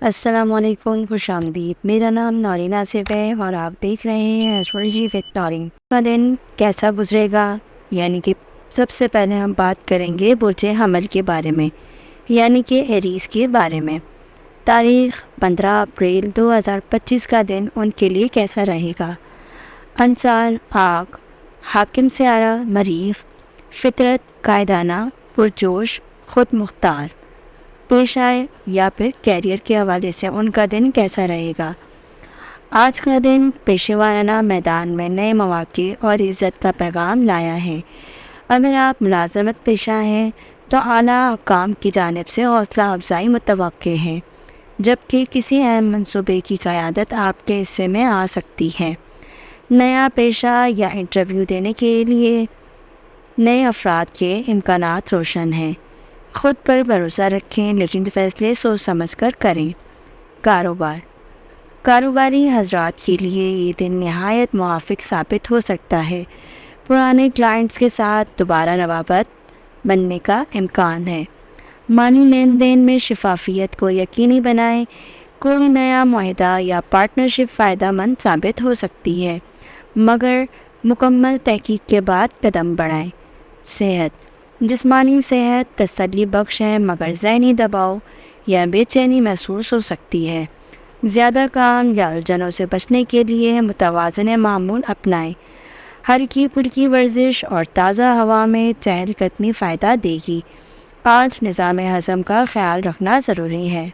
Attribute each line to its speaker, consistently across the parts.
Speaker 1: السلام علیکم، خوش آمدید۔ میرا نام نورین آصف ہے اور آپ دیکھ رہے ہیں ایسٹرولوجی وتھ نورین۔ کا دن کیسا گزرے گا، یعنی کہ سب سے پہلے ہم بات کریں گے برج حمل کے بارے میں، یعنی کہ ایریز کے بارے میں۔ تاریخ 15 اپریل 2025 کا دن ان کے لیے کیسا رہے گا؟ انصار آگ، حاکم سیارہ مریخ، فطرت قائدانہ، پرجوش، خود مختار۔ پیشہ یا پھر کیریئر کے حوالے سے ان کا دن کیسا رہے گا؟ آج کا دن پیشے وارانہ میدان میں نئے مواقع اور عزت کا پیغام لایا ہے۔ اگر آپ ملازمت پیشہ ہیں تو اعلیٰ حکام کی جانب سے حوصلہ افزائی متوقع ہے، جبکہ کسی اہم منصوبے کی قیادت آپ کے حصے میں آ سکتی ہے۔ نیا پیشہ یا انٹرویو دینے کے لیے نئے افراد کے امکانات روشن ہیں۔ خود پر بھروسہ رکھیں لیکن فیصلے سوچ سمجھ کر کریں۔ کاروباری حضرات کے لیے یہ دن نہایت موافق ثابت ہو سکتا ہے۔ پرانے کلائنٹس کے ساتھ دوبارہ روابط بننے کا امکان ہے۔ مالی لین دین میں شفافیت کو یقینی بنائیں۔ کوئی نیا معاہدہ یا پارٹنرشپ فائدہ مند ثابت ہو سکتی ہے، مگر مکمل تحقیق کے بعد قدم بڑھائیں۔ صحت، جسمانی صحت تسلی بخش ہے، مگر ذہنی دباؤ یا بے چینی محسوس ہو سکتی ہے۔ زیادہ کام یا الجھنوں سے بچنے کے لیے متوازن معمول اپنائیں۔ ہلکی پھلکی ورزش اور تازہ ہوا میں چہل قدمی فائدہ دے گی۔ آج نظام ہضم کا خیال رکھنا ضروری ہے۔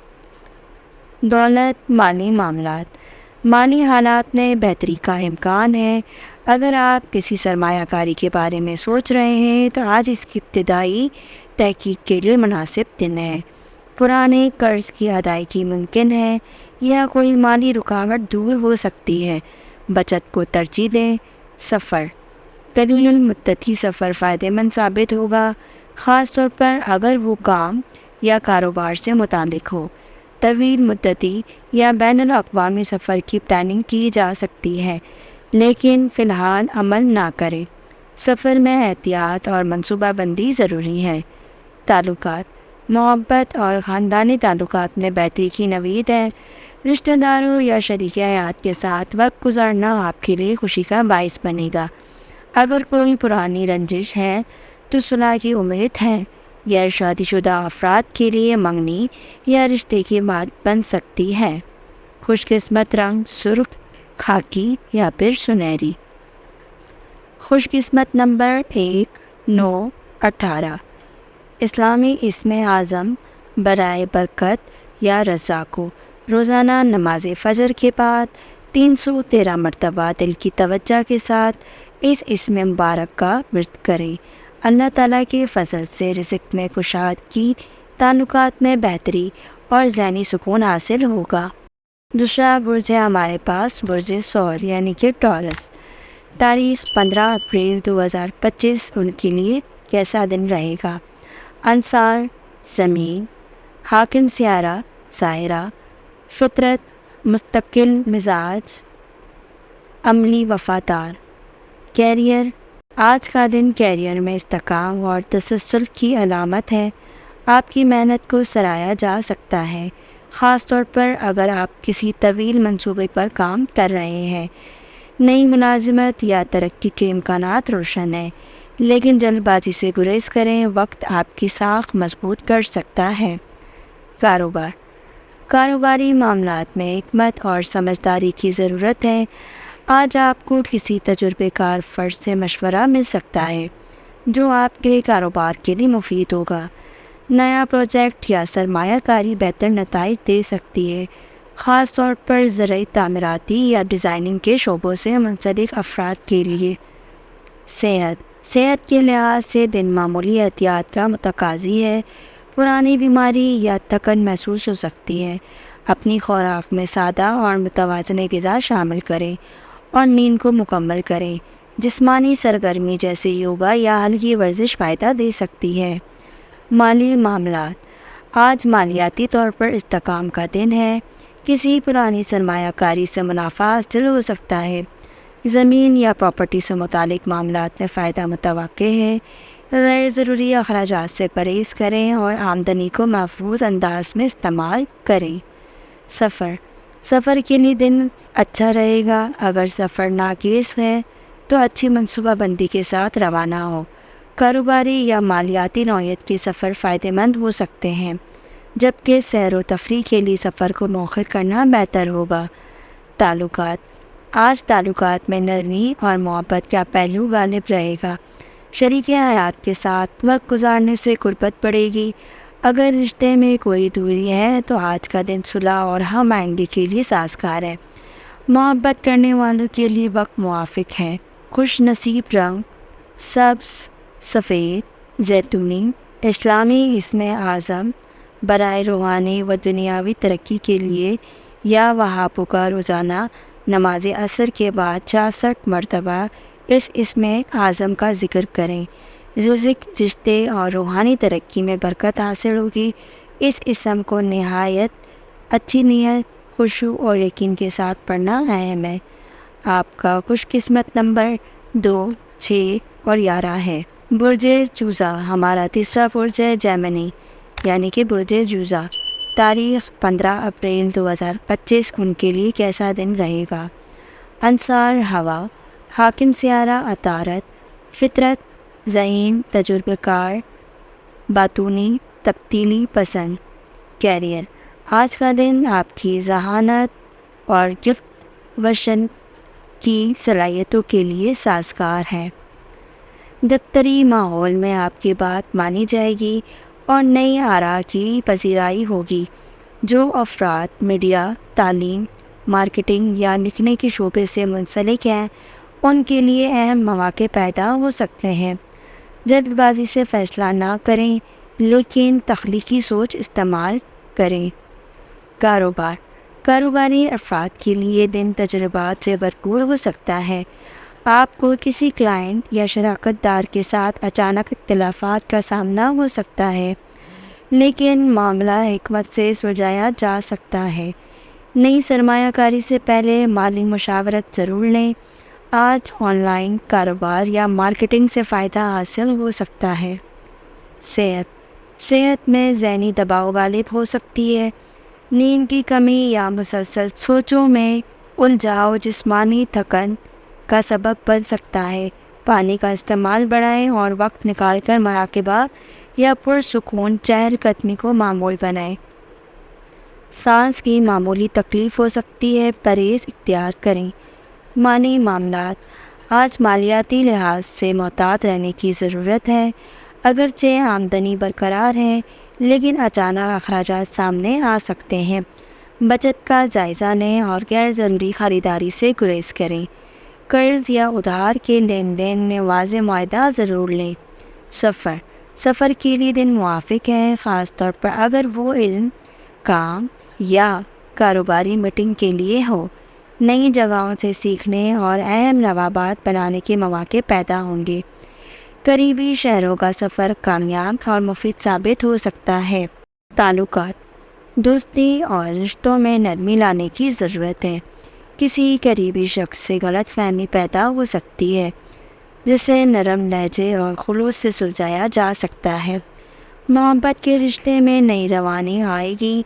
Speaker 1: دولت، مالی معاملات، مالی حالات میں بہتری کا امکان ہے۔ اگر آپ کسی سرمایہ کاری کے بارے میں سوچ رہے ہیں تو آج اس کی ابتدائی تحقیق کے لیے مناسب دن ہے۔ پرانے قرض کی ادائیگی ممکن ہے یا کوئی مالی رکاوٹ دور ہو سکتی ہے۔ بچت کو ترجیح دیں۔ سفر، طویل المدتی سفر فائدہ مند ثابت ہوگا، خاص طور پر اگر وہ کام یا کاروبار سے متعلق ہو۔ طویل مدتی یا بین الاقوامی سفر کی پلاننگ کی جا سکتی ہے، لیکن فی الحال عمل نہ کریں۔ سفر میں احتیاط اور منصوبہ بندی ضروری ہے۔ تعلقات، محبت اور خاندانی تعلقات میں بہتری کی نوید ہے۔ رشتہ داروں یا شریک حیات کے ساتھ وقت گزارنا آپ کے لیے خوشی کا باعث بنے گا۔ اگر کوئی پرانی رنجش ہے تو صلح کی امید ہے۔ غیر شادی شدہ افراد کے لیے منگنی یا رشتے کی بات بن سکتی ہے۔ خوش قسمت رنگ سرخ، خاکی یا پھر سنہری۔ خوش قسمت نمبر 1، 9، 18۔ اسلامی اسم اعظم برائے برکت یا رزاق۔ روزانہ نماز فجر کے بعد 313 مرتبہ دل کی توجہ کے ساتھ اس اسم مبارک کا ورد کریں۔ اللہ تعالیٰ کے فضل سے رزق میں کشادگی، تعلقات میں بہتری اور ذہنی سکون حاصل ہوگا۔ دوسرا برج ہے ہمارے پاس برج ثور یعنی کہ ٹورس۔ تاریخ 15 اپریل 2025 ان کے لیے کیسا دن رہے گا؟ انصار زمین، حاکم سیارہ ظاہرہ، فطرت مستقل مزاج، عملی وفادار۔ کیریئر، آج کا دن کیریئر میں استحکام اور تسلسل کی علامت ہے۔ آپ کی محنت کو سراہا جا سکتا ہے، خاص طور پر اگر آپ کسی طویل منصوبے پر کام کر رہے ہیں۔ نئی ملازمت یا ترقی کے امکانات روشن ہیں، لیکن جلد بازی سے گریز کریں، وقت آپ کی ساکھ مضبوط کر سکتا ہے۔ کاروباری معاملات میں حکمت اور سمجھداری کی ضرورت ہے۔ آج آپ کو کسی تجربے کار فرد سے مشورہ مل سکتا ہے جو آپ کے کاروبار کے لیے مفید ہوگا۔ نیا پروجیکٹ یا سرمایہ کاری بہتر نتائج دے سکتی ہے، خاص طور پر زرعی، تعمیراتی یا ڈیزائننگ کے شعبوں سے منسلک افراد کے لیے۔ صحت کے لحاظ سے دن معمولی احتیاط کا متقاضی ہے۔ پرانی بیماری یا تھکن محسوس ہو سکتی ہے۔ اپنی خوراک میں سادہ اور متوازن غذا شامل کریں اور نیند کو مکمل کریں۔ جسمانی سرگرمی جیسے یوگا یا ہلکی ورزش فائدہ دے سکتی ہے۔ مالی معاملات، آج مالیاتی طور پر استحکام کا دن ہے۔ کسی پرانی سرمایہ کاری سے منافع حاصل ہو سکتا ہے۔ زمین یا پراپرٹی سے متعلق معاملات میں فائدہ متوقع ہے۔ غیر ضروری اخراجات سے پرہیز کریں اور آمدنی کو محفوظ انداز میں استعمال کریں۔ سفر کے لیے دن اچھا رہے گا۔ اگر سفر ناقص ہے تو اچھی منصوبہ بندی کے ساتھ روانہ ہو۔ کاروباری یا مالیاتی نوعیت کے سفر فائدہ مند ہو سکتے ہیں، جبکہ سیر و تفریح کے لیے سفر کو مؤخر کرنا بہتر ہوگا۔ آج تعلقات میں نرمی اور محبت کا پہلو غالب رہے گا۔ شریک حیات کے ساتھ وقت گزارنے سے قربت بڑھے گی۔ اگر رشتے میں کوئی دوری ہے تو آج کا دن صلح اور ہم آہنگی کے لیے سازگار ہے۔ محبت کرنے والوں کے لیے وقت موافق ہے۔ خوش نصیب رنگ سبز، سفید، زیتونی۔ اسلامی اسم اعظم برائے روحانی و دنیاوی ترقی کے لیے یا وہابوں کا روزانہ نماز عصر کے بعد 66 مرتبہ اس اسم اعظم کا ذکر کریں۔ رزق، رشتے اور روحانی ترقی میں برکت حاصل ہوگی۔ اس اسم کو نہایت اچھی نیت، خشوع اور یقین کے ساتھ پڑھنا اہم ہے۔ آپ کا خوش قسمت نمبر 2، 6 اور 11 ہے۔ برج جوزہ ہمارا تیسرا برج ہے، جیمنی یعنی کہ برج جوزہ۔ تاریخ 15 اپریل 2025 ان کے لیے کیسا دن رہے گا؟ انصار ہوا، حاکم سیارہ عطارد، فطرت ذہین، تجربہ کار، باتونی، تبدیلی پسند۔ کیریئر، آج کا دن آپ کی ذہانت اور گفت وشن کی صلاحیتوں کے لیے سازگار ہے۔ دفتری ماحول میں آپ کی بات مانی جائے گی اور نئی آراء کی پذیرائی ہوگی۔ جو افراد میڈیا، تعلیم، مارکیٹنگ یا لکھنے کے شعبے سے منسلک ہیں ان کے لیے اہم مواقع پیدا ہو سکتے ہیں۔ جلد بازی سے فیصلہ نہ کریں لیکن تخلیقی سوچ استعمال کریں۔ کاروباری افراد کے لیے دن تجربات سے بھرپور ہو سکتا ہے۔ آپ کو کسی کلائنٹ یا شراکت دار کے ساتھ اچانک اختلافات کا سامنا ہو سکتا ہے، لیکن معاملہ حکمت سے سلجھایا جا سکتا ہے۔ نئی سرمایہ کاری سے پہلے مالی مشاورت ضرور لیں۔ آج آن لائن کاروبار یا مارکیٹنگ سے فائدہ حاصل ہو سکتا ہے۔ صحت میں ذہنی دباؤ غالب ہو سکتی ہے۔ نیند کی کمی یا مسلسل سوچوں میں الجھاؤ جسمانی تھکن کا سبب بن سکتا ہے۔ پانی کا استعمال بڑھائیں اور وقت نکال کر مراقبہ یا پرسکون چہل قدمی کو معمول بنائیں۔ سانس کی معمولی تکلیف ہو سکتی ہے، پرہیز اختیار کریں۔ مالی معاملات، آج مالیاتی لحاظ سے محتاط رہنے کی ضرورت ہے۔ اگرچہ آمدنی برقرار ہے لیکن اچانک اخراجات سامنے آ سکتے ہیں۔ بچت کا جائزہ لیں اور غیر ضروری خریداری سے گریز کریں۔ قرض یا ادھار کے لین دین میں واضح معاہدہ ضرور لیں۔ سفر کے لیے دن موافق ہے، خاص طور پر اگر وہ علم، کام یا کاروباری میٹنگ کے لیے ہو۔ نئی جگہوں سے سیکھنے اور اہم روابط بنانے کے مواقع پیدا ہوں گے۔ قریبی شہروں کا سفر کامیاب اور مفید ثابت ہو سکتا ہے۔ تعلقات، دوستی اور رشتوں میں نرمی لانے کی ضرورت ہے۔ کسی قریبی شخص سے غلط فہمی پیدا ہو سکتی ہے جسے نرم لہجے اور خلوص سے سلجھایا جا سکتا ہے۔ محبت کے رشتے میں نئی روانی آئے گی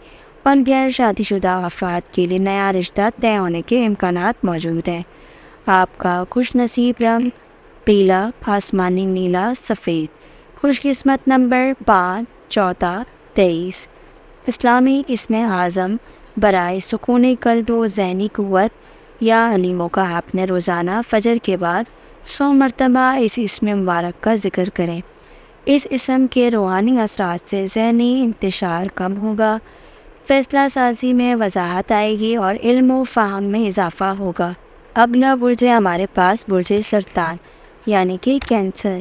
Speaker 1: اور غیر شادی شدہ افراد کے لیے نیا رشتہ طے ہونے کے امکانات موجود ہیں۔ آپ کا خوش نصیب رنگ پیلا، آسمانی نیلا، سفید۔ خوش قسمت نمبر 5، 14، 23۔ اسلامی اسم اعظم برائے سکون قلب و ذہنی قوت یا علیموں کا آپ نے روزانہ فجر کے بعد 100 مرتبہ اس اسم مبارک کا ذکر کریں۔ اس اسم کے روحانی اثرات سے ذہنی انتشار کم ہوگا، فیصلہ سازی میں وضاحت آئے گی اور علم و فہم میں اضافہ ہوگا۔ اگلا برج ہے ہمارے پاس برج سرطان یعنی کہ کینسر۔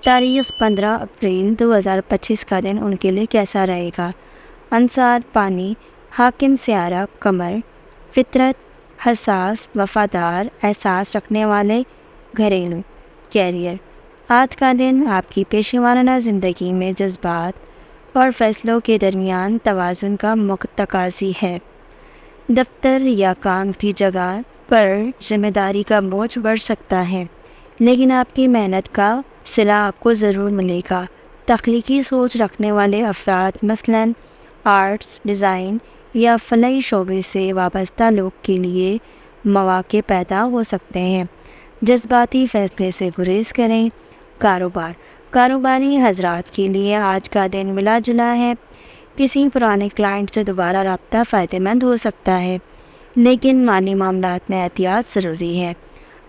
Speaker 1: تاریخ 15 اپریل 2025 کا دن ان کے لیے کیسا رہے گا؟ انصار پانی، حاکم سیارہ قمر، فطرت حساس، وفادار، احساس رکھنے والے، گھریلو۔ کیریئر، آج کا دن آپ کی پیشہ ورانہ زندگی میں جذبات اور فیصلوں کے درمیان توازن کا تقاضی ہے۔ دفتر یا کام کی جگہ پر ذمہ داری کا بوجھ بڑھ سکتا ہے، لیکن آپ کی محنت کا صلہ آپ کو ضرور ملے گا۔ تخلیقی سوچ رکھنے والے افراد مثلاً آرٹس، ڈیزائن یا فلاحی شعبے سے وابستہ لوگ کے لیے مواقع پیدا ہو سکتے ہیں۔ جذباتی فیصلے سے گریز کریں۔ کاروباری حضرات کے لیے آج کا دن ملا جلا ہے۔ کسی پرانے کلائنٹ سے دوبارہ رابطہ فائدہ مند ہو سکتا ہے، لیکن مالی معاملات میں احتیاط ضروری ہے۔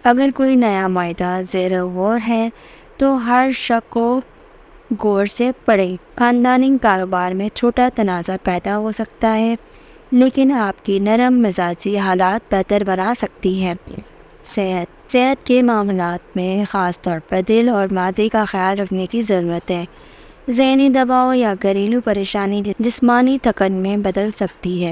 Speaker 1: اگر کوئی نیا معاہدہ زیر غور ہے تو ہر شق کو غور سے پڑھیں۔ خاندانی کاروبار میں چھوٹا تنازع پیدا ہو سکتا ہے، لیکن آپ کی نرم مزاجی حالات بہتر بنا سکتی ہے۔ صحت کے معاملات میں خاص طور پر دل اور معدے کا خیال رکھنے کی ضرورت ہے۔ ذہنی دباؤ یا گھریلو پریشانی جسمانی تھکن میں بدل سکتی ہے۔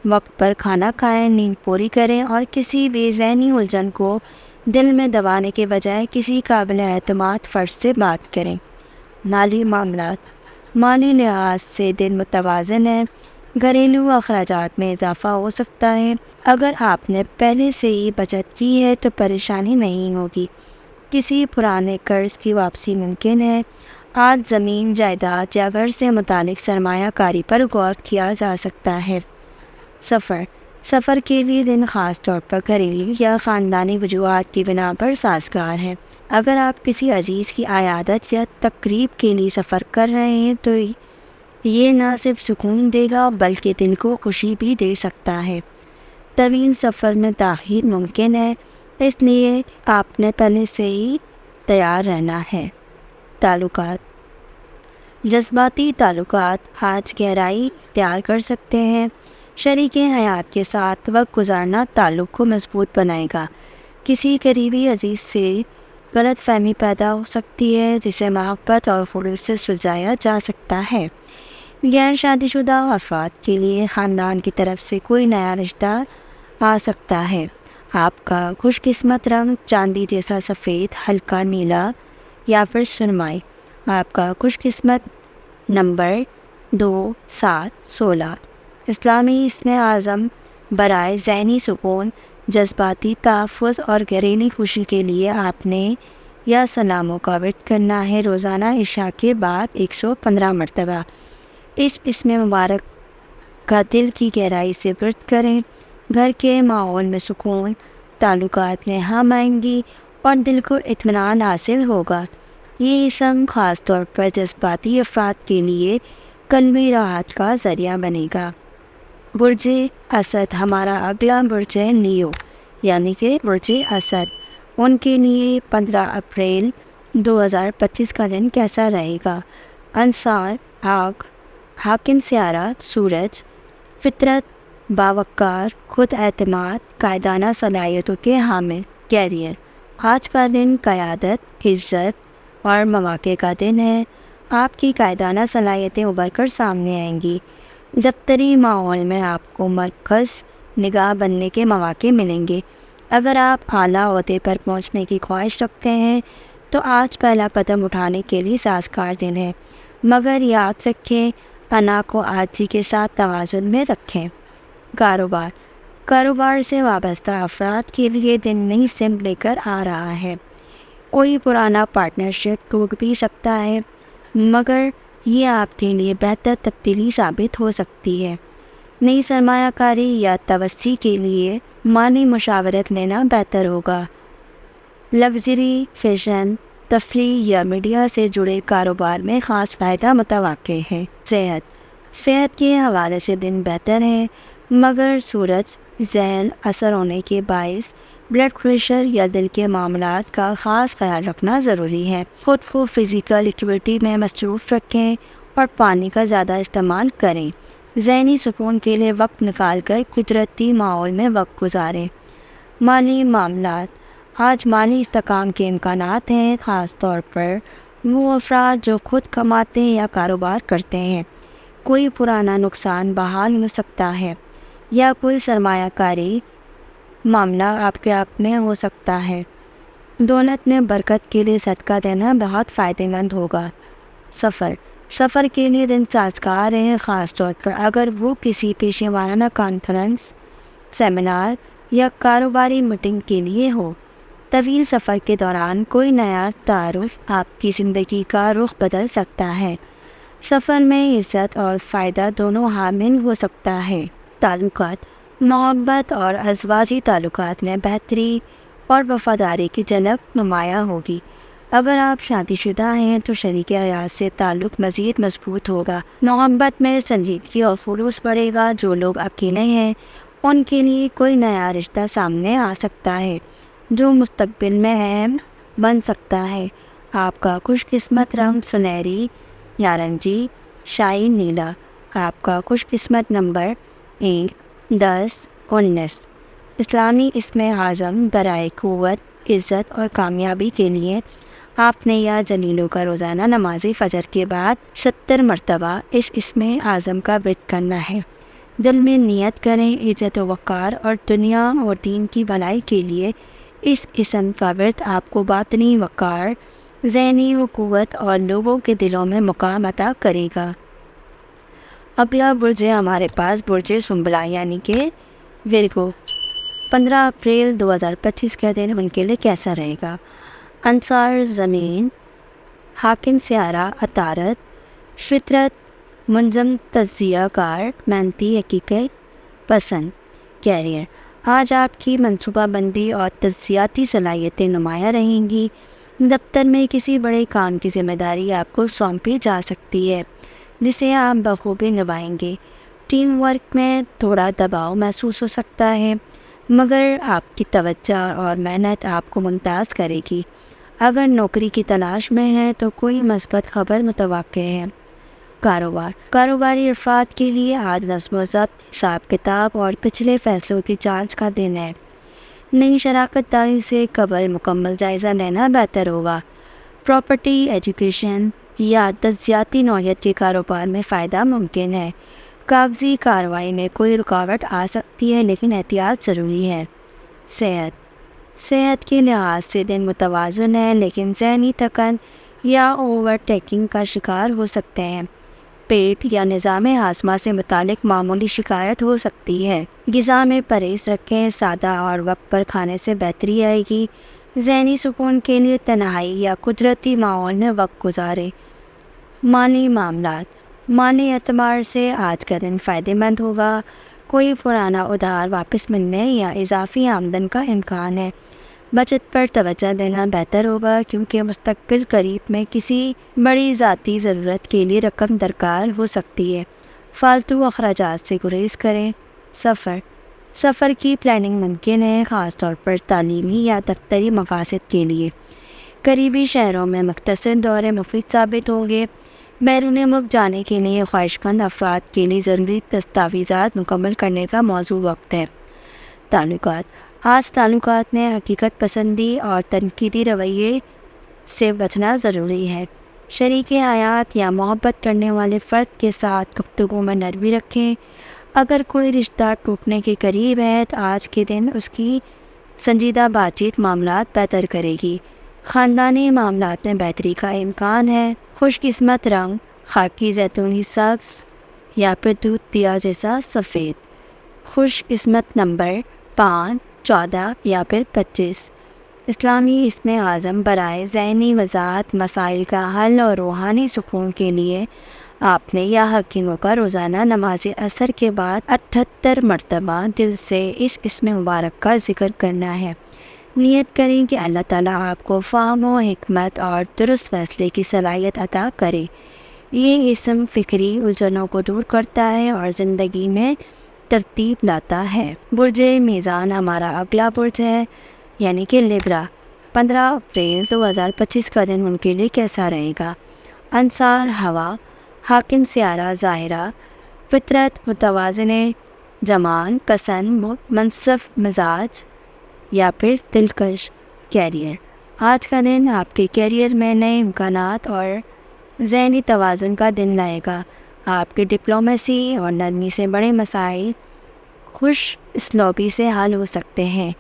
Speaker 1: وقت پر کھانا کھائیں، نیند پوری کریں اور کسی بھی ذہنی الجھن کو دل میں دبانے کے بجائے کسی قابل اعتماد فرد سے بات کریں۔ مالی معاملات، مالی لحاظ سے دن متوازن ہے۔ گھریلو اخراجات میں اضافہ ہو سکتا ہے۔ اگر آپ نے پہلے سے ہی بچت کی ہے تو پریشانی نہیں ہوگی۔ کسی پرانے قرض کی واپسی ممکن ہے۔ آج زمین، جائیداد یا گھر سے متعلق سرمایہ کاری پر غور کیا جا سکتا ہے۔ سفر کے لیے دن خاص طور پر گھریلو یا خاندانی وجوہات کی بنا پر سازگار ہے۔ اگر آپ کسی عزیز کی عیادت یا تقریب کے لیے سفر کر رہے ہیں تو یہ نہ صرف سکون دے گا بلکہ دل کو خوشی بھی دے سکتا ہے۔ طویل سفر میں تاخیر ممکن ہے، اس لیے آپ نے پہلے سے ہی تیار رہنا ہے۔ جذباتی تعلقات آج گہرائی اختیار کر سکتے ہیں۔ شریک حیات کے ساتھ وقت گزارنا تعلق کو مضبوط بنائے گا۔ کسی قریبی عزیز سے غلط فہمی پیدا ہو سکتی ہے جسے محبت اور خلوص سے سلجھایا جا سکتا ہے۔ غیر شادی شدہ افراد کے لیے خاندان کی طرف سے کوئی نیا رشتہ آ سکتا ہے۔ آپ کا خوش قسمت رنگ چاندی جیسا سفید، ہلکا نیلا یا پھر سرمائی۔ آپ کا خوش قسمت نمبر 2، 7، 16۔ اسلامی اسم اعظم برائے ذہنی سکون، جذباتی تحفظ اور گھریلو خوشی کے لیے آپ نے یا سلاموں کا ورد کرنا ہے روزانہ عشاء کے بعد 115 مرتبہ۔ اس اسم مبارک کا دل کی گہرائی سے ورد کریں۔ گھر کے ماحول میں سکون، تعلقات میں ہم آہنگی اور دل کو اطمینان حاصل ہوگا۔ یہ اسم خاص طور پر جذباتی افراد کے لیے قلبی راحت کا ذریعہ بنے گا۔ برج اسد، ہمارا اگلا برج ہے لیو، یعنی کہ برج اسد۔ ان کے لیے 15 اپریل 2025 کا دن کیسا رہے گا؟ انصار، آگ، حاکم سیارہ سورج، فطرت، باوقار، خود اعتماد، قائدانہ صلاحیتوں کے حامل۔ کیریئر، آج کا دن قیادت، عزت اور مواقع کا دن ہے۔ آپ کی قائدانہ صلاحیتیں ابھر کر سامنے آئیں گی۔ دفتری ماحول میں آپ کو مرکز نگاہ بننے کے مواقع ملیں گے۔ اگر آپ اعلیٰ عہدے پر پہنچنے کی خواہش رکھتے ہیں تو آج پہلا قدم اٹھانے کے لیے سازگار دن ہے، مگر یاد رکھیں انا کو عاجزی کے ساتھ توازن میں رکھیں۔ کاروبار سے وابستہ افراد کے لیے دن نئی سمت لے کر آ رہا ہے۔ کوئی پرانا پارٹنرشپ ٹوٹ بھی سکتا ہے، مگر یہ آپ کے لیے بہتر تبدیلی ثابت ہو سکتی ہے۔ نئی سرمایہ کاری یا توسیع کے لیے مالی مشاورت لینا بہتر ہوگا۔ لگژری، فیشن، تفریح یا میڈیا سے جڑے کاروبار میں خاص فائدہ متوقع ہے۔ صحت کے حوالے سے دن بہتر ہے، مگر سورج ذہن اثر ہونے کے باعث بلڈ پریشر یا دل کے معاملات کا خاص خیال رکھنا ضروری ہے۔ خود کو فزیکل ایکٹیویٹی میں مصروف رکھیں اور پانی کا زیادہ استعمال کریں۔ ذہنی سکون کے لیے وقت نکال کر قدرتی ماحول میں وقت گزاریں۔ مالی معاملات، آج مالی استحکام کے امکانات ہیں، خاص طور پر وہ افراد جو خود کماتے یا کاروبار کرتے ہیں۔ کوئی پرانا نقصان بحال ہو سکتا ہے یا کوئی سرمایہ کاری معاملہ آپ کے حق میں ہو سکتا ہے۔ دولت میں برکت کے لیے صدقہ دینا بہت فائدہ مند ہوگا۔ سفر کے لیے دن سازگار ہے، خاص طور پر اگر وہ کسی پیشہ ورانہ کانفرنس، سیمینار یا کاروباری میٹنگ کے لیے ہو۔ طویل سفر کے دوران کوئی نیا تعارف آپ کی زندگی کا رخ بدل سکتا ہے۔ سفر میں عزت اور فائدہ دونوں حامل ہو سکتا ہے۔ تعلقات، محبت اور ازواجی تعلقات میں بہتری اور وفاداری کی جھلک نمایاں ہوگی۔ اگر آپ شادی شدہ ہیں تو شریک حیات سے تعلق مزید مضبوط ہوگا، محبت میں سنجیدگی اور خلوص بڑھے گا۔ جو لوگ اکیلے ہیں ان کے لیے کوئی نیا رشتہ سامنے آ سکتا ہے جو مستقبل میں اہم بن سکتا ہے۔ آپ کا خوش قسمت رنگ سنہری، نارنجی، شاہی نیلا۔ آپ کا خوش قسمت نمبر 1، 10، 19۔ اسلامی اسم اعظم برائے قوت، عزت اور کامیابی کے لیے آپ نے یا جلیلوں کا روزانہ نماز فجر کے بعد 70 مرتبہ اس اسم اعظم کا ورد کرنا ہے۔ دل میں نیت کریں، عزت و وقار اور دنیا اور دین کی بھلائی کے لیے اس اسم کا ورد آپ کو باطنی وقار، ذہنی قوت اور لوگوں کے دلوں میں مقام عطا کرے گا۔ اگلا برج ہے ہمارے پاس برج سنبلہ یعنی کہ ورگو۔ 15 اپریل 2025 کا دن ان کے لیے کیسا رہے گا؟ انصار زمین، حاکم سیارہ عطارد، فطرت منظم، تجزیہ کار، محنتی، حقیقت پسند۔ کیریئر، آج آپ کی منصوبہ بندی اور تجزیاتی صلاحیتیں نمایاں رہیں گی۔ دفتر میں کسی بڑے کام کی ذمہ داری آپ کو سونپی جا سکتی ہے جسے آپ بخوبی نبھائیں گے۔ ٹیم ورک میں تھوڑا دباؤ محسوس ہو سکتا ہے مگر آپ کی توجہ اور محنت آپ کو ممتاز کرے گی۔ اگر نوکری کی تلاش میں ہیں تو کوئی مثبت خبر متوقع ہے۔ کاروباری افراد کے لیے آج نظم و ضبط، حساب کتاب اور پچھلے فیصلوں کی جانچ کا دن ہے۔ نئی شراکت داری سے قبل مکمل جائزہ لینا بہتر ہوگا۔ پراپرٹی، ایجوکیشن یا تجزیاتی نوعیت کے کاروبار میں فائدہ ممکن ہے۔ کاغذی کارروائی میں کوئی رکاوٹ آ سکتی ہے لیکن احتیاط ضروری ہے۔ صحت کے لحاظ سے دن متوازن ہے لیکن ذہنی تھکن یا اوور ٹیکنگ کا شکار ہو سکتے ہیں۔ پیٹ یا نظام ہاضمہ سے متعلق معمولی شکایت ہو سکتی ہے۔ غذا میں پرہیز رکھیں، سادہ اور وقت پر کھانے سے بہتری آئے گی۔ ذہنی سکون کے لیے تنہائی یا قدرتی ماحول میں وقت گزاریں۔ مالی معاملات، مالی اعتبار سے آج کا دن فائدہ مند ہوگا۔ کوئی پرانا ادھار واپس ملنے یا اضافی آمدن کا امکان ہے۔ بچت پر توجہ دینا بہتر ہوگا کیونکہ مستقبل قریب میں کسی بڑی ذاتی ضرورت کے لیے رقم درکار ہو سکتی ہے۔ فالتو اخراجات سے گریز کریں۔ سفر کی پلاننگ ممکن ہے، خاص طور پر تعلیمی یا دفتری مقاصد کے لیے۔ قریبی شہروں میں مختصر دورے مفید ثابت ہوں گے۔ بیرون ملک جانے کے لیے خواہش مند افراد کے لیے ضروری دستاویزات مکمل کرنے کا موزوں وقت ہے۔ آج تعلقات میں حقیقت پسندی اور تنقیدی رویے سے بچنا ضروری ہے۔ شریک حیات یا محبت کرنے والے فرد کے ساتھ گفتگو میں نرمی رکھیں۔ اگر کوئی رشتہ ٹوٹنے کے قریب ہے تو آج کے دن اس کی سنجیدہ بات چیت معاملات بہتر کرے گی۔ خاندانی معاملات میں بہتری کا امکان ہے۔ خوش قسمت رنگ خاکی، زیتونی، سبز یا پھر دودھ دیا جیسا سفید۔ خوش قسمت نمبر 5، 14 یا پھر 25۔ اسلامی اسم اعظم برائے ذہنی وضاحت، مسائل کا حل اور روحانی سکون کے لیے آپ نے یا حکیموں کا روزانہ نماز عصر کے بعد 78 مرتبہ دل سے اس اسم مبارک کا ذکر کرنا ہے۔ نیت کریں کہ اللہ تعالیٰ آپ کو فہم و حکمت اور درست فیصلے کی صلاحیت عطا کرے۔ یہ اسم فکری الجھنوں کو دور کرتا ہے اور زندگی میں ترتیب لاتا ہے۔ برج میزان ہمارا اگلا برج ہے یعنی کہ لیبرا۔ 15 اپریل 2025 کا دن ان کے لیے کیسا رہے گا؟ انصار ہوا، حاکم سیارہ ظاہرہ، فطرت متوازن، جمال پسند، منصف مزاج یا پھر دلکش۔ کیریئر، آج کا دن آپ کے کیریئر میں نئے امکانات اور ذہنی توازن کا دن لائے گا۔ آپ کی ڈپلومیسی اور نرمی سے بڑے مسائل خوش اسلوبی سے حل ہو سکتے ہیں۔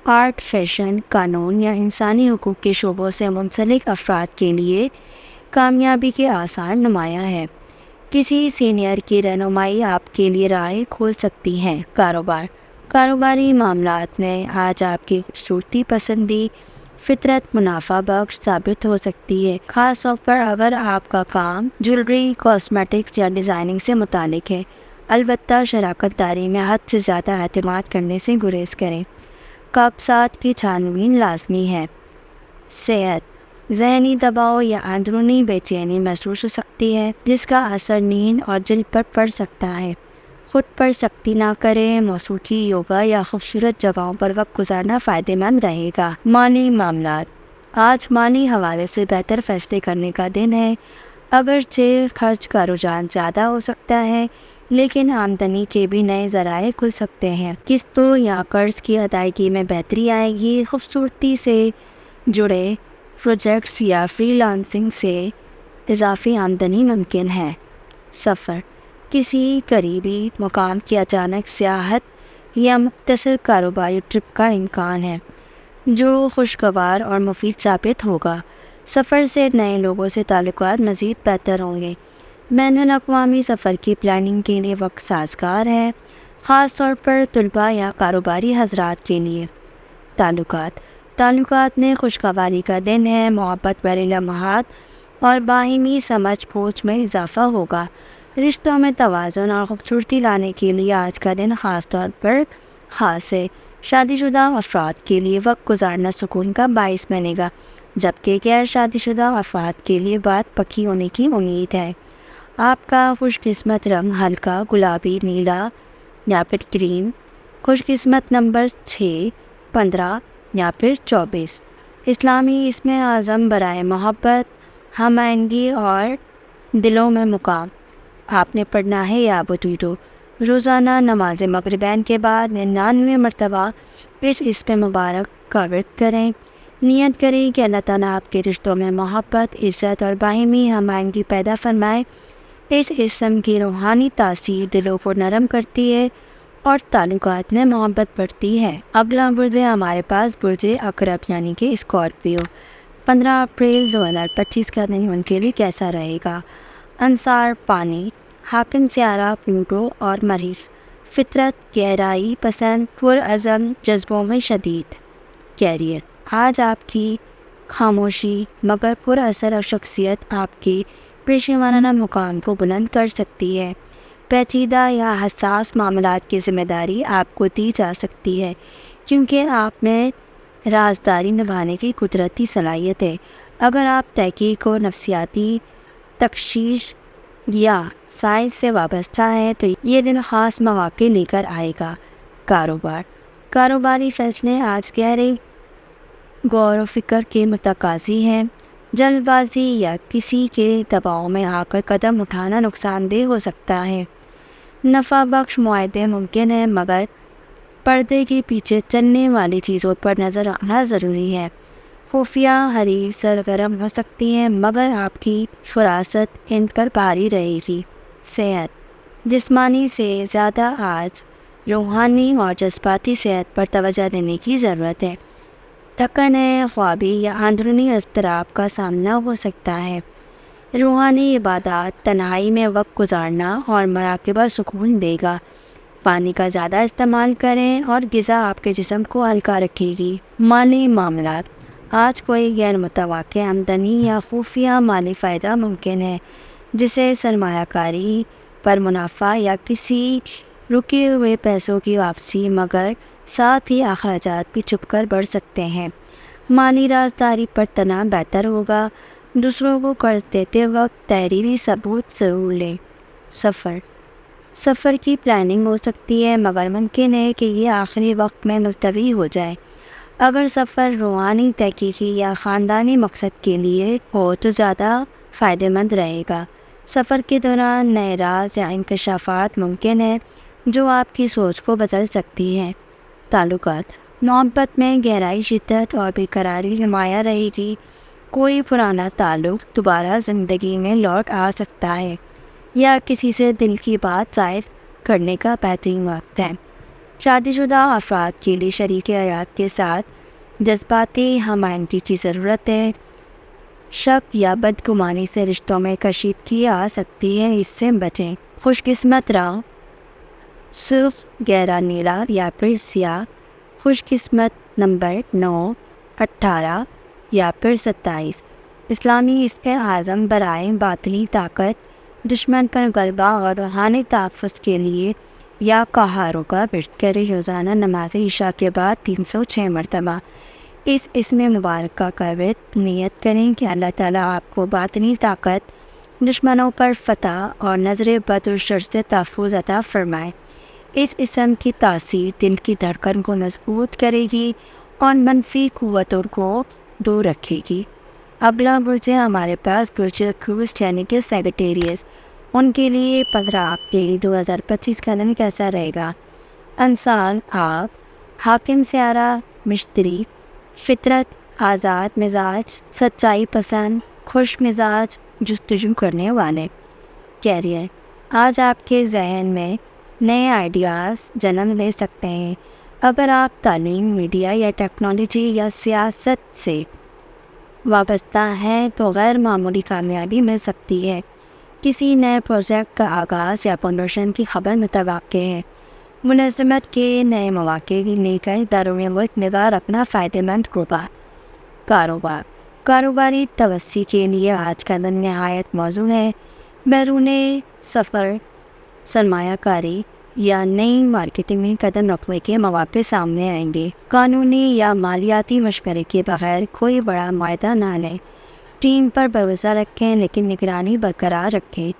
Speaker 1: آرٹ، فیشن، قانون یا انسانی حقوق کے شعبوں سے منسلک افراد کے لیے کامیابی کے آثار نمایاں ہیں۔ کسی سینئر کی رہنمائی آپ کے لیے راہیں کھول سکتی ہیں۔ کاروباری معاملات میں آج آپ کی خوبصورتی پسندی فطرت منافع بخش ثابت ہو سکتی ہے، خاص طور پر اگر آپ کا کام جیولری، کاسمیٹکس یا ڈیزائننگ سے متعلق ہے۔ البتہ شراکت داری میں حد سے زیادہ اعتماد کرنے سے گریز کریں۔ کاغذات کی چھانبین لازمی ہے۔ صحت، ذہنی دباؤ یا اندرونی بے چینی محسوس ہو سکتی ہے جس کا اثر نیند اور جلد پر پڑ سکتا ہے۔ خود پر سختی نہ کریں، موسیقی، یوگا یا خوبصورت جگہوں پر وقت گزارنا فائدہ مند رہے گا۔ مالی معاملات، آج مالی حوالے سے بہتر فیصلے کرنے کا دن ہے۔ اگرچہ خرچ کا رجحان زیادہ ہو سکتا ہے لیکن آمدنی کے بھی نئے ذرائع کھل سکتے ہیں۔ قسطوں یا قرض کی ادائیگی میں بہتری آئے گی۔ خوبصورتی سے جڑے پروجیکٹس یا فری لانسنگ سے اضافی آمدنی ممکن ہے۔ سفر، کسی قریبی مقام کی اچانک سیاحت یا مختصر کاروباری ٹرپ کا امکان ہے جو خوشگوار اور مفید ثابت ہوگا۔ سفر سے نئے لوگوں سے تعلقات مزید بہتر ہوں گے۔ بین الاقوامی سفر کی پلاننگ کے لیے وقت سازگار ہے، خاص طور پر طلباء یا کاروباری حضرات کے لیے۔ تعلقات میں خوشگواری کا دن ہے۔ محبت بھرے لمحات اور باہمی سمجھ بوجھ میں اضافہ ہوگا۔ رشتوں میں توازن اور خوبصورتی لانے کے لیے آج کا دن خاص طور پر خاص ہے۔ شادی شدہ افراد کے لیے وقت گزارنا سکون کا باعث بنے گا، جبکہ غیر شادی شدہ افراد کے لیے بات پکی ہونے کی امید ہے۔ آپ کا خوش قسمت رنگ ہلکا گلابی، نیلا یا پھر کریم۔ خوش قسمت نمبر 6، 15 یا پھر 24۔ اسلامی اسم اعظم برائے محبت، ہم آہنگی اور دلوں میں مقام۔ آپ نے پڑھنا ہے یا بدیدو۔ روزانہ نماز مغربین کے بعد 99 مرتبہ اس اسم مبارک کا ورد کریں۔ نیت کریں کہ اللہ تعالیٰ آپ کے رشتوں میں محبت، عزت اور باہمی ہم آہنگی پیدا فرمائے۔ اس اسم کی روحانی تاثیر دلوں کو نرم کرتی ہے اور تعلقات میں محبت بڑھتی ہے۔ اگلا برج ہمارے پاس برج عقرب یعنی کہ اسکارپیو۔ 15 اپریل 2025 کا دن ان کے لیے کیسا رہے گا؟ انصار پانی، حاکم سیارہ پلوٹو اور مریخ۔ فطرت، گہرائی پسند، پرعزم، جذبوں میں شدید۔ کیریئر، آج آپ کی خاموشی مگر پر اثر اور شخصیت آپ کے پیشہ ورانہ مقام کو بلند کر سکتی ہے۔ پیچیدہ یا حساس معاملات کی ذمہ داری آپ کو دی جا سکتی ہے کیونکہ آپ میں رازداری نبھانے کی قدرتی صلاحیت ہے۔ اگر آپ تحقیق و نفسیاتی تشخیص یا سائنس سے وابستہ ہیں تو یہ دن خاص مواقع لے کر آئے گا۔ کاروباری فیصلے آج گہرے غور و فکر کے متقاضی ہیں۔ جلد بازی یا کسی کے دباؤ میں آ کر قدم اٹھانا نقصان دہ ہو سکتا ہے۔ نفع بخش معاہدے ممکن ہیں مگر پردے کے پیچھے چلنے والی چیزوں پر نظر رکھنا ضروری ہے۔ خفیہ حریف سرگرم ہو سکتی ہیں مگر آپ کی فراست ان پر بھاری رہے گی۔ صحت، جسمانی سے زیادہ آج روحانی اور جذباتی صحت پر توجہ دینے کی ضرورت ہے۔ تھکن ہے، خوابی یا اندرونی اضطراب کا سامنا ہو سکتا ہے۔ روحانی عبادات، تنہائی میں وقت گزارنا اور مراقبہ سکون دے گا۔ پانی کا زیادہ استعمال کریں اور غذا آپ کے جسم کو ہلکا رکھے گی۔ مالی معاملات، آج کوئی غیر متوقع آمدنی یا خفیہ مالی فائدہ ممکن ہے جسے سرمایہ کاری پر منافع یا کسی رکے ہوئے پیسوں کی واپسی، مگر ساتھ ہی اخراجات بھی چھپ کر بڑھ سکتے ہیں۔ مالی رازداری پر تناؤ بہتر ہوگا۔ دوسروں کو قرض دیتے وقت تحریری ثبوت ضرور لیں۔ سفر کی پلاننگ ہو سکتی ہے مگر ممکن ہے کہ یہ آخری وقت میں ملتوی ہو جائے۔ اگر سفر روحانی، تحقیقی یا خاندانی مقصد کے لیے ہو تو زیادہ فائدہ مند رہے گا۔ سفر کے دوران نئے راز یا انکشافات ممکن ہیں جو آپ کی سوچ کو بدل سکتی ہیں۔ تعلقات، محبت میں گہرائی، شدت اور بیقراری نمایاں رہے گی۔ کوئی پرانا تعلق دوبارہ زندگی میں لوٹ آ سکتا ہے یا کسی سے دل کی بات ظاہر کرنے کا بہترین وقت ہے۔ شادی شدہ افراد کے لیے شریک حیات کے ساتھ جذباتی ہم آہنگی کی ضرورت ہے۔ شک یا بدگمانی سے رشتوں میں کشیدگی آ سکتی ہے، اس سے بچیں۔ خوش قسمت رنگ سرخ، گہرا نیلا یا پھر سیاہ۔ خوش قسمت نمبر 9، 18 یا پھر 27۔ اسلامی اسم اعظم برائے باطنی طاقت، دشمن پر غلبہ اور روحانی تحفظ کے لیے یا کہاروں کا ورد کریں۔ روزانہ نماز عشاء کے بعد 306 مرتبہ اس اسم مبارکہ کا ورد نیت کریں کہ اللہ تعالیٰ آپ کو باطنی طاقت، دشمنوں پر فتح اور نظر بد و شر سے تحفظ عطا فرمائے۔ اس اسم کی تاثیر دل کی دھڑکن کو مضبوط کرے گی اور منفی قوتوں کو دور رکھے گی۔ اگلا برج ہے ہمارے پاس برج کروز یعنی کہ سیگیٹیریس۔ ان کے لیے 15 اپریل 2025 کا دن کیسا رہے گا؟ انسان آگ، حاکم سیارہ مشتری، فطرت آزاد مزاج، سچائی پسند، خوش مزاج، جستجو کرنے والے۔ کیریئر، آج آپ کے ذہن میں نئے آئیڈیاز جنم لے سکتے ہیں۔ اگر آپ تعلیم، میڈیا یا ٹیکنالوجی یا سیاست سے وابستہ ہیں تو غیر معمولی کامیابی مل سکتی ہے۔ کسی نئے پروجیکٹ کا آغاز یا پروموشن کی خبر متوقع ہے۔ ملازمت کے نئے مواقع لے کر بیرون ملک نگاہ رکھنا فائدہ مند ہوگا۔ کاروبار، کاروباری توسیع کے لیے آج کا دن نہایت موزوں ہے۔ بیرون سفر، سرمایہ کاری یا نئی مارکیٹنگ میں قدم رکھنے کے مواقع سامنے آئیں گے۔ قانونی یا مالیاتی مشورے کے بغیر کوئی بڑا معاہدہ نہ لیں۔ ٹیم پر بھروسہ رکھیں لیکن نگرانی برقرار رکھیں۔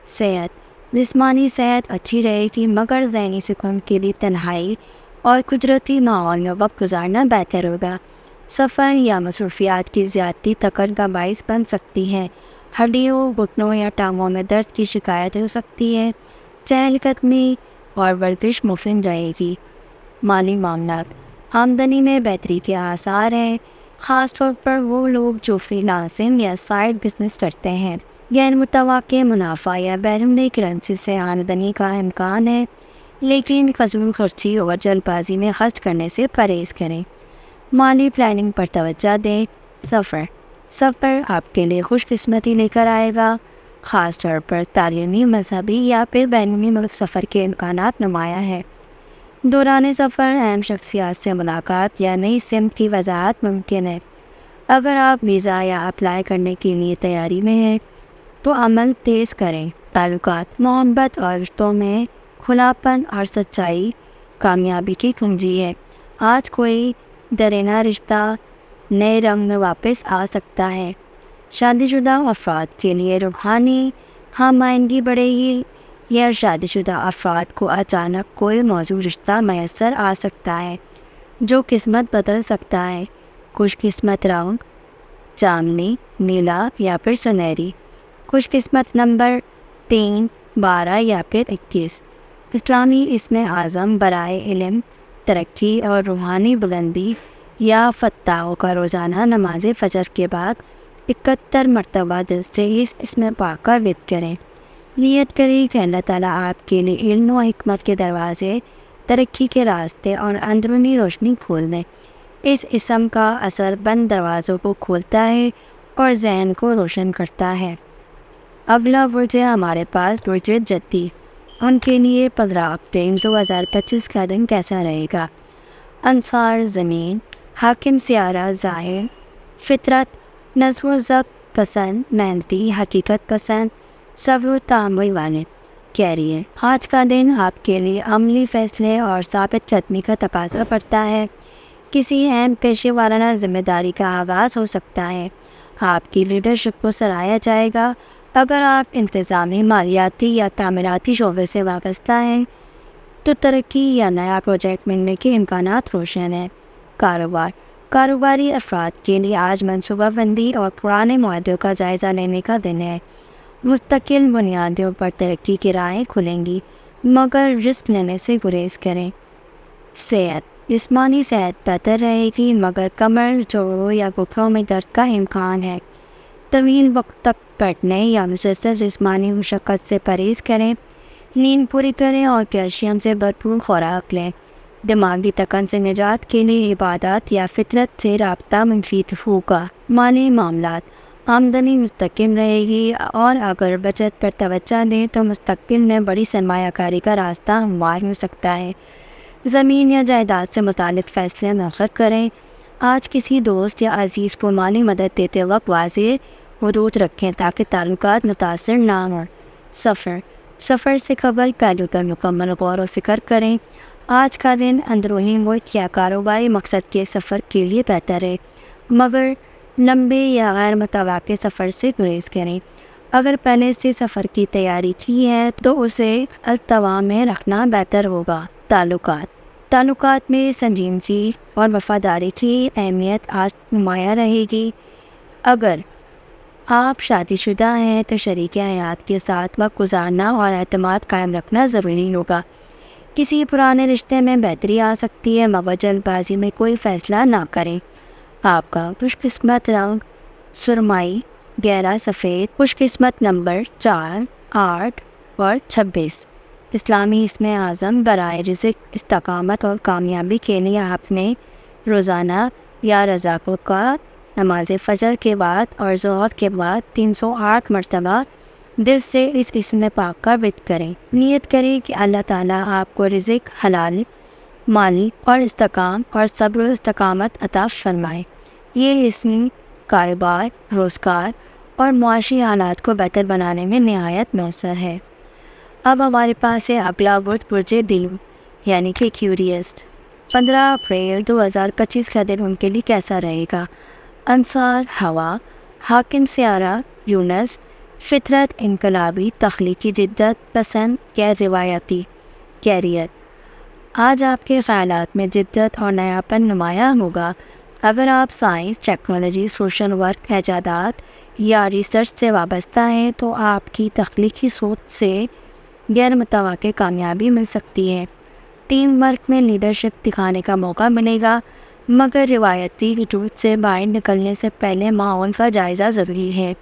Speaker 1: صحت، جسمانی صحت اچھی رہے گی مگر ذہنی سکون کے لیے تنہائی اور قدرتی ماحول میں وقت گزارنا بہتر ہوگا۔ سفر یا مصروفیات کی زیادتی تکن کا باعث بن سکتی ہے۔ ہڈیوں، گھٹنوں یا ٹانگوں میں درد کی شکایت ہو سکتی ہے۔ چہل قدمی اور ورزش مفید رہے گی۔ مالی معاملات، آمدنی میں بہتری کے آثار ہیں، خاص طور پر وہ لوگ جو فری لانسنگ یا سائیڈ بزنس کرتے ہیں۔ غیر متوقع منافع یا بیرونی کرنسی سے آمدنی کا امکان ہے، لیکن فضول خرچی اور جلد بازی میں خرچ کرنے سے پرہیز کریں۔ مالی پلاننگ پر توجہ دیں۔ سفر آپ کے لیے خوش قسمتی لے کر آئے گا، خاص طور پر تعلیمی، مذہبی یا پھر بیرونی ملک سفر کے امکانات نمایاں ہیں۔ دوران سفر اہم شخصیات سے ملاقات یا نئی سمت کی وضاحت ممکن ہے۔ اگر آپ ویزا یا اپلائی کرنے کے لیے تیاری میں ہیں تو عمل تیز کریں۔ تعلقات، محبت اور رشتوں میں کھلاپن اور سچائی کامیابی کی کنجی ہے۔ آج کوئی دیرینہ رشتہ نئے رنگ میں واپس آ سکتا ہے۔ شادی شدہ افراد کے لیے روحانی ہم آہنگی بڑھے گی یا شادی شدہ افراد کو اچانک کوئی موزوں رشتہ میسر آ سکتا ہے جو قسمت بدل سکتا ہے۔ خوش قسمت رنگ جامنی، نیلا یا پھر سنہری۔ خوش قسمت نمبر 3، 12 یا پھر 21۔ اسلامی اسم اعظم برائے علم، ترقی اور روحانی بلندی یا فتاحوں کا روزانہ نماز فجر کے بعد 71 مرتبہ دل سے اس اسم پاک کا ورد کریں۔ نیت کریں کہ اللہ تعالیٰ آپ کے لیے علم و حکمت کے دروازے، ترقی کے راستے اور اندرونی روشنی کھول دیں۔ اس اسم کا اثر بند دروازوں کو کھولتا ہے اور ذہن کو روشن کرتا ہے۔ اگلا برج ہے ہمارے پاس برج جدی۔ ان کے لیے 15 اپریل 2025 کا دن کیسا رہے گا؟ انصار زمین، حاکم سیارہ ظاہر، فطرت نظم و ضبط پسند، محنتی، حقیقت پسند، صبر و تحمل والے۔ کیریئر، آج کا دن آپ کے لیے عملی فیصلے اور ثابت قدمی کا تقاضا پڑتا ہے۔ کسی اہم پیشے وارانہ ذمہ داری کا آغاز ہو سکتا ہے۔ آپ کی لیڈرشپ کو سراہا جائے گا۔ اگر آپ انتظامی، مالیاتی یا تعمیراتی شعبے سے وابستہ ہیں تو ترقی یا نیا پروجیکٹ ملنے کے امکانات روشن ہیں۔ کاروبار، کاروباری افراد کے لیے آج منصوبہ بندی اور پرانے معاہدوں کا جائزہ لینے کا دن ہے۔ مستقل بنیادوں پر ترقی کی راہیں کھلیں گی مگر رسک لینے سے گریز کریں۔ صحت، جسمانی صحت بہتر رہے گی مگر کمر، جوڑوں یا گھٹنوں میں درد کا امکان ہے۔ طویل وقت تک بیٹھنے یا مسلسل جسمانی مشقت سے پرہیز کریں۔ نیند پوری کریں اور کیلشیم سے بھرپور خوراک لیں۔ دماغی تکن سے نجات کے لیے عبادات یا فطرت سے رابطہ مفید ہوگا۔ مالی معاملات، آمدنی مستقیم رہے گی اور اگر بچت پر توجہ دیں تو مستقبل میں بڑی سرمایہ کاری کا راستہ ہموار ہو سکتا ہے۔ زمین یا جائیداد سے متعلق فیصلے مؤخر کریں۔ آج کسی دوست یا عزیز کو مالی مدد دیتے وقت واضح حدود رکھیں تاکہ تعلقات متاثر نہ ہوں۔ سفر سے قبل پہلو پر مکمل غور و فکر کریں۔ آج کا دن اندرونی ملک یا کاروباری مقصد کے سفر کے لیے بہتر ہے، مگر لمبے یا غیر متوقع سفر سے گریز کریں۔ اگر پہلے سے سفر کی تیاری کی ہے تو اسے التوا میں رکھنا بہتر ہوگا۔ تعلقات میں سنجیدگی اور وفاداری کی اہمیت آج نمایاں رہے گی۔ اگر آپ شادی شدہ ہیں تو شریک حیات کے ساتھ وقت گزارنا اور اعتماد قائم رکھنا ضروری ہوگا۔ کسی پرانے رشتے میں بہتری آ سکتی ہے، مگر جلد بازی میں کوئی فیصلہ نہ کریں۔ آپ کا خوش قسمت رنگ سرمئی، گہرا سفید۔ خوش قسمت نمبر 4، 8 اور 26۔ اسلامی اسم اعظم برائے رزق، استقامت اور کامیابی کے لیے آپ نے روزانہ یا رضاکوں کا نماز فجر کے بعد اور ظہر کے بعد 308 مرتبہ دل سے اس اسم پاک کا ورد کریں۔ نیت کریں کہ اللہ تعالیٰ آپ کو رزق، حلال مال اور استقام اور صبر و استقامت عطا فرمائے۔ یہ اسم کاروبار، روزگار اور معاشی حالات کو بہتر بنانے میں نہایت مؤثر ہے۔ اب ہمارے پاس ہے اگلا برج دلو یعنی کہ کیوریسٹ۔ 15 اپریل 2025 کا دن ان کے لیے کیسا رہے گا؟ انصار ہوا، حاکم سیارہ یونس، فطرت انقلابی، تخلیقی جدت پسند، غیر روایتی۔ کیریئر، آج آپ کے خیالات میں جدت اور نیاپن نمایاں ہوگا۔ اگر آپ سائنس، ٹیکنالوجی، سوشل ورک، ایجادات یا ریسرچ سے وابستہ ہیں تو آپ کی تخلیقی سوچ سے غیر متوقع کامیابی مل سکتی ہے۔ ٹیم ورک میں لیڈرشپ دکھانے کا موقع ملے گا، مگر روایتی خطوط سے باہر نکلنے سے پہلے ماحول کا جائزہ ضروری ہے۔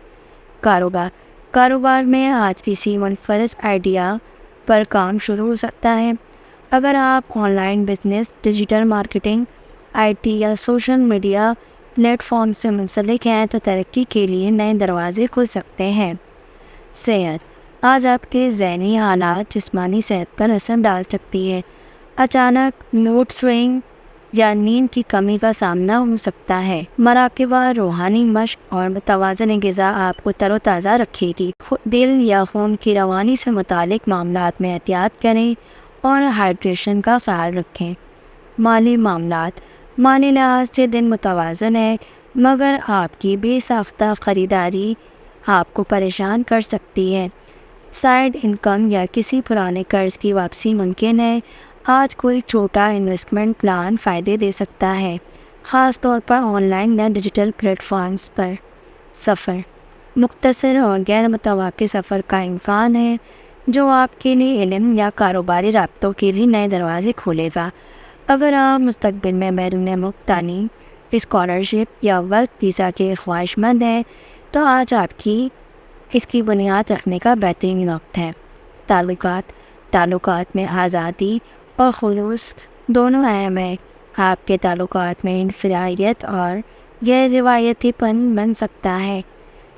Speaker 1: کاروبار میں آج کسی منفرد آئیڈیا پر کام شروع ہو سکتا ہے۔ اگر آپ on line business, digital marketing, I T یا سوشل میڈیا پلیٹ فارم سے منسلک ہیں تو ترقی کے لیے نئے دروازے کھل سکتے ہیں۔ صحت، آج آپ کے ذہنی حالات جسمانی صحت پر اثر ڈال سکتی ہے۔ اچانک موڈ سوئنگ یا نیند کی کمی کا سامنا ہو سکتا ہے۔ مراقبہ، روحانی مشق اور متوازن غذا آپ کو تر و تازہ رکھے گی۔ دل یا خون کی روانی سے متعلق معاملات میں احتیاط کریں اور ہائیڈریشن کا خیال رکھیں۔ مالی معاملات، مالی لحاظ سے دن متوازن ہے، مگر آپ کی بے ساختہ خریداری آپ کو پریشان کر سکتی ہے۔ سائیڈ انکم یا کسی پرانے قرض کی واپسی ممکن ہے۔ آج کوئی چھوٹا انویسٹمنٹ پلان فائدے دے سکتا ہے، خاص طور پر آن لائن یا ڈیجیٹل پلیٹ فارمز پر۔ سفر، مختصر اور غیر متوقع سفر کا امکان ہے جو آپ کے لیے علم یا کاروباری رابطوں کے لیے نئے دروازے کھولے گا۔ اگر آپ مستقبل میں بیرون ملک تعلیم، اسکالرشپ یا ورک ویزا کے خواہش مند ہیں تو آج آپ کی اس کی بنیاد رکھنے کا بہترین وقت ہے۔ تعلقات میں آزادی اور خلوص دونوں اہم ہیں۔ آپ کے تعلقات میں انفرادیت اور غیر روایتی پن بن سکتا ہے۔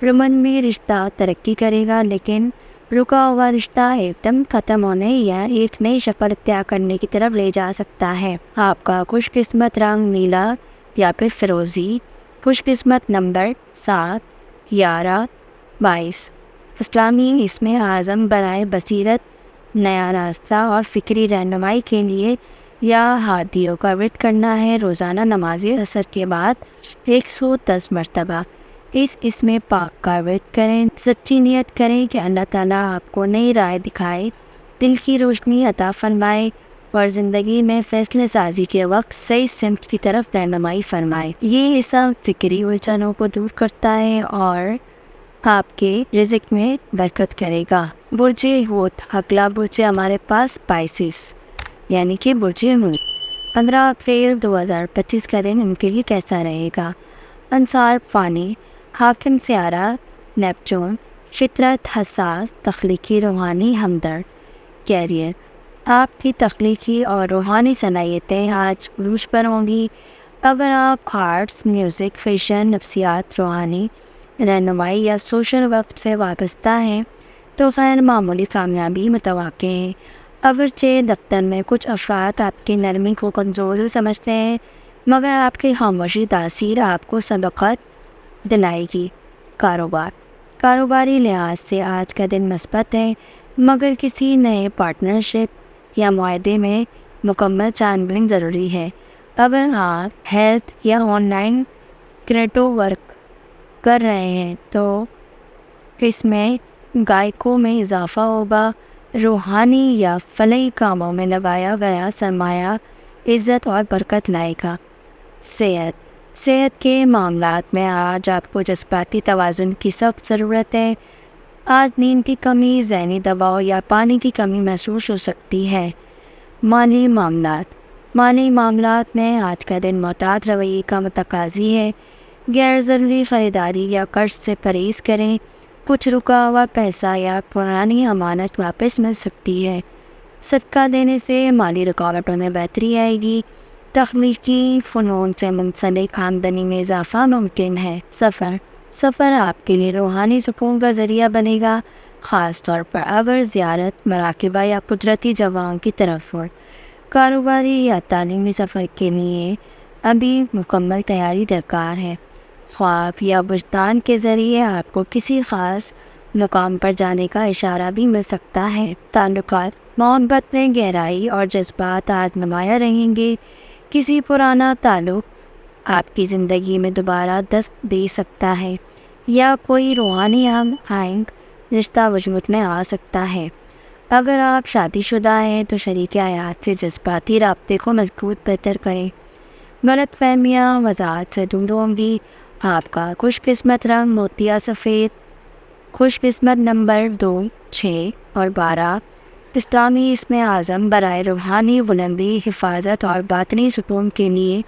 Speaker 1: رومانوی رشتہ ترقی کرے گا، لیکن رکا ہوا رشتہ ایک دم ختم ہونے یا ایک نئی شکل اختیار کرنے کی طرف لے جا سکتا ہے۔ آپ کا خوش قسمت رنگ نیلا یا پھر فیروزی۔ خوش قسمت نمبر 7، 11، 22۔ اسلامی اسم اعظم برائے بصیرت، نیا راستہ اور فکری رہنمائی کے لیے یا ہادیوں کا ورد کرنا ہے۔ روزانہ نماز عصر کے بعد 110 مرتبہ اس اسم پاک کا ورد کریں۔ سچی نیت کریں کہ اللہ تعالیٰ آپ کو نئی راہ دکھائے، دل کی روشنی عطا فرمائے اور زندگی میں فیصلے سازی کے وقت صحیح سمت کی طرف رہنمائی فرمائے۔ یہ سب فکری الجھنوں کو دور کرتا ہے اور آپ کے رزق میں برکت کرے گا۔ برج حوت، اگلا برج ہمارے پاس پائسس یعنی کہ برج حوت۔ 15 اپریل 2025 کا دن ان کے لیے کیسا رہے گا؟ انصار فانی، حاکم سیارہ نیپچون، فطرت حساس، تخلیقی روحانی ہمدرد۔ کیریئر، آپ کی تخلیقی اور روحانی صلاحیتیں آج عروج پر ہوں گی۔ اگر آپ آرٹس، میوزک، فیشن، نفسیات، روحانی رہنمائی یا سوشل ورک سے وابستہ ہیں تو غیر معمولی کامیابی متوقع ہے۔ اگرچہ دفتر میں کچھ افراد آپ کی نرمی کو کمزوری سمجھتے ہیں، مگر آپ کی خاموشی تاثیر آپ کو سبقت دلائے گی۔ کاروباری لحاظ سے آج کا دن مثبت ہے، مگر کسی نئے پارٹنرشپ یا معاہدے میں مکمل چاند بینی ضروری ہے۔ اگر آپ ہیلتھ یا آن لائن کریٹو ورک کر رہے ہیں تو اس میں گائیکوں میں اضافہ ہوگا۔ روحانی یا فلاحی کاموں میں لگایا گیا سرمایہ عزت اور برکت لائے گا۔ صحت کے معاملات میں آج آپ کو جذباتی توازن کی سخت ضرورت ہے۔ آج نیند کی کمی، ذہنی دباؤ یا پانی کی کمی محسوس ہو سکتی ہے۔ مالی معاملات میں آج کا دن محتاط رویے کا متقاضی ہے۔ غیر ضروری خریداری یا قرض سے پرہیز کریں۔ کچھ رکا ہوا پیسہ یا پرانی امانت واپس مل سکتی ہے۔ صدقہ دینے سے مالی رکاوٹوں میں بہتری آئے گی۔ تخلیقی فنون سے منسلک آمدنی میں اضافہ ممکن ہے۔ سفر آپ کے لیے روحانی سکون کا ذریعہ بنے گا، خاص طور پر اگر زیارت مراقبہ یا قدرتی جگہوں کی طرف ہو۔ کاروباری یا تعلیمی سفر کے لیے ابھی مکمل تیاری درکار ہے۔ خواب یا وجدان کے ذریعے آپ کو کسی خاص مقام پر جانے کا اشارہ بھی مل سکتا ہے۔ تعلقات، محبت میں گہرائی اور جذبات آج نمایاں رہیں گے۔ کسی پرانا تعلق آپ کی زندگی میں دوبارہ دست دے سکتا ہے یا کوئی روحانی ہم آہنگ رشتہ وجود میں آ سکتا ہے۔ اگر آپ شادی شدہ ہیں تو شریک حیات سے جذباتی رابطے کو مضبوط بہتر کریں۔ غلط فہمیاں وضاحت سے دور ہوں گی۔ آپ کا خوش قسمت رنگ موتیا سفید۔ خوش قسمت نمبر 2، 6 اور 12۔ اسلامی اسم اعظم برائے روحانی بلندی، حفاظت اور باطنی سکون کے لیے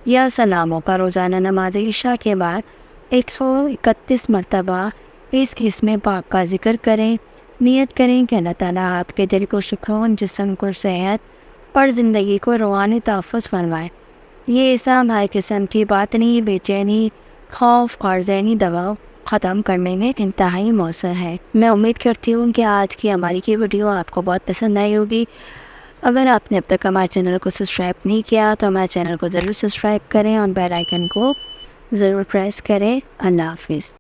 Speaker 1: یا سلاموں کا روزانہ نماز عشاء کے بعد 131 مرتبہ اس اسم پاک کا ذکر کریں۔ نیت کریں کہ اللہ تعالیٰ آپ کے دل کو سکون، جسم کو صحت اور زندگی کو روحانی تحفظ فرمائے۔ یہ اسم ہر قسم کی باطنی بے چینی، خوف اور ذہنی دباؤ ختم کرنے میں انتہائی مؤثر ہے۔ میں امید کرتی ہوں کہ آج کی ہماری کی ویڈیو آپ کو بہت پسند آئی ہوگی۔ اگر آپ نے اب تک ہمارے چینل کو سبسکرائب نہیں کیا تو ہمارے چینل کو ضرور سبسکرائب کریں اور بیل آئیکن کو ضرور پریس کریں۔ اللہ حافظ۔